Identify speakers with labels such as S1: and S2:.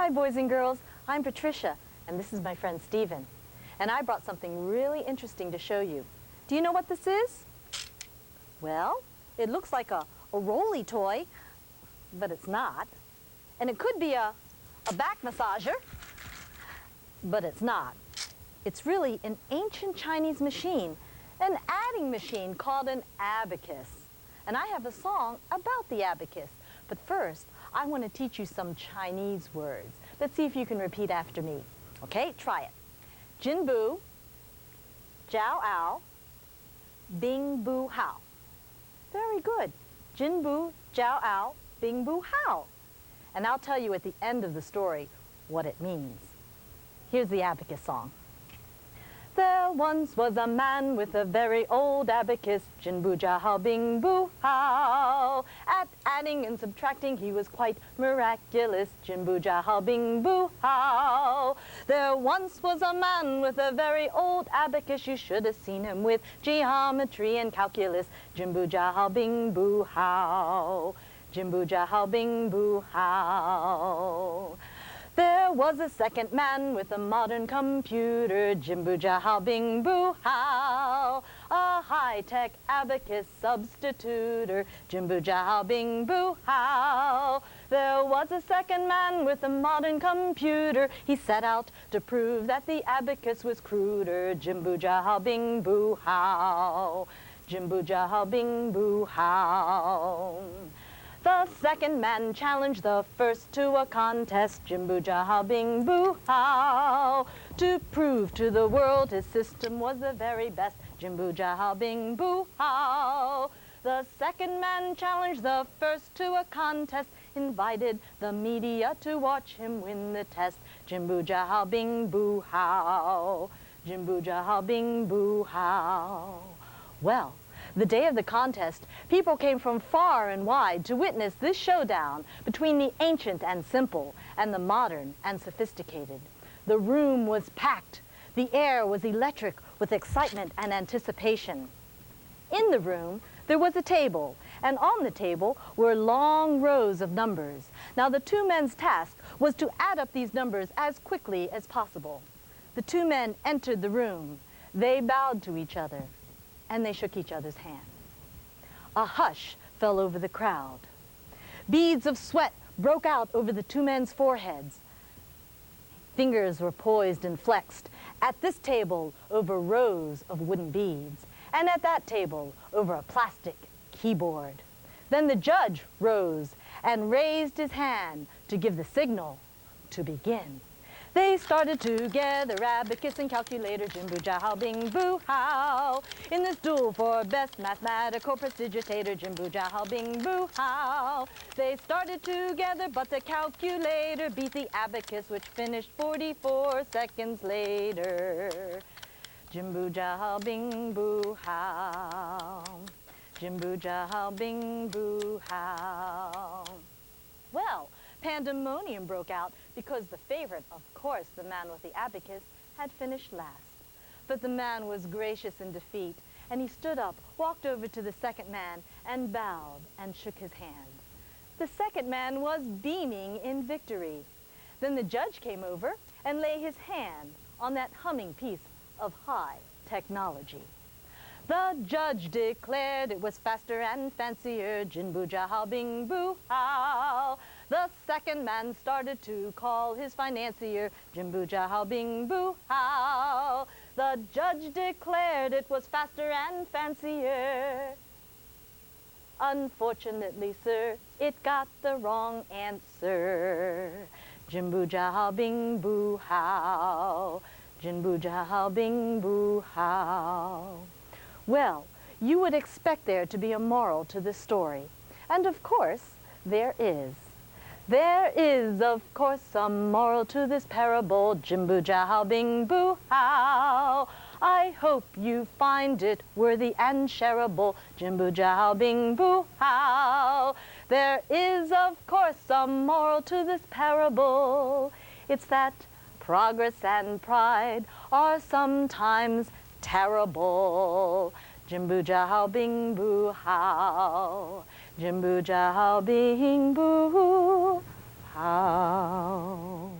S1: Hi, boys and girls. I'm Patricia, and this is my friend Stephen. And I brought something really interesting to show you. Do you know what this is? Well, it looks like a rolly toy, but it's not. And it could be a back massager, but it's not. It's really an ancient Chinese machine, an adding machine called an abacus. And I have a song about the abacus. But first, I want to teach you some Chinese words. Let's see if you can repeat after me. Okay, try it. Jinbu, Jiao Ao, Bing Bu Hao. Very good. Jinbu, Jiao Ao, Bing Bu Hao. And I'll tell you at the end of the story what it means. Here's the abacus song. There once was a man with a very old abacus, Jinbu Jia Hao Bing Bu Hao. At adding and subtracting he was quite miraculous, Jinbu Jia Hao Bing Bu Hao. There once was a man with a very old abacus, you should have seen him with geometry and calculus, Jinbu Jia Hao Bing Bu Hao. Jinbu Jia Hao Bing Bu Hao. There was a second man with a modern computer, Jinbu Jia Hao Bing Bu Hao. A high-tech abacus substituter, Jinbu Jia Hao Bing Bu Hao. There was a second man with a modern computer. He set out to prove that the abacus was cruder, Jinbu Jia Hao Bing Bu Hao. Jinbu Jia Hao Bing Bu Hao. The second man challenged the first to a contest, Jinbu Jia Hao Bing Bu Hao. To prove to the world his system was the very best, Jinbu Jia Hao Bing Bu Hao. The second man challenged the first to a contest, invited the media to watch him win the test, Jinbu Jia Hao Bing Bu Hao. Jinbu Jia Hao Bing Bu Hao. Well, the day of the contest, people came from far and wide to witness this showdown between the ancient and simple and the modern and sophisticated. The room was packed. The air was electric with excitement and anticipation. In the room, there was a table, and on the table were long rows of numbers. Now, the two men's task was to add up these numbers as quickly as possible. The two men entered the room. They bowed to each other, and they shook each other's hand. A hush fell over the crowd. Beads of sweat broke out over the two men's foreheads. Fingers were poised and flexed. At this table, over rows of wooden beads, and at that table, over a plastic keyboard. Then the judge rose and raised his hand to give the signal to begin. They started together, abacus and calculator, Jinbu Jia Hao Bing Bu Hao. In this duel for best mathematical prestidigitator, Jinbu Jia Hao Bing Bu Hao. They started together, but the calculator beat the abacus, which finished 44 seconds later. Jinbu Jia Hao Bing Bu Hao. Jinbu Jia Hao Bing Bu Hao. Well, pandemonium broke out because the favorite, of course, the man with the abacus, had finished last. But the man was gracious in defeat, and he stood up, walked over to the second man, and bowed and shook his hand. The second man was beaming in victory. Then the judge came over and laid his hand on that humming piece of high technology. The judge declared it was faster and fancier, Jinbu Jia Hao Bing Bu Hao. The second man started to call his financier, Jinbu Jia Hao Bing Bu Hao. The judge declared it was faster and fancier. Unfortunately, sir, it got the wrong answer. Jinbu Jia Hao Bing Bu Hao. Jinbu Jia Hao Bing Bu Hao. Well, you would expect there to be a moral to this story. And of course, there is. There is, of course, some moral to this parable, Jinbu Jia Hao Bing Bu Hao. I hope you find it worthy and shareable, Jinbu Jia Hao Bing Bu Hao. There is, of course, some moral to this parable. It's that progress and pride are sometimes terrible. Jinbu Jia Hao Bing Bu Hao. Jinbu Jia Hao Bing Bu Hao.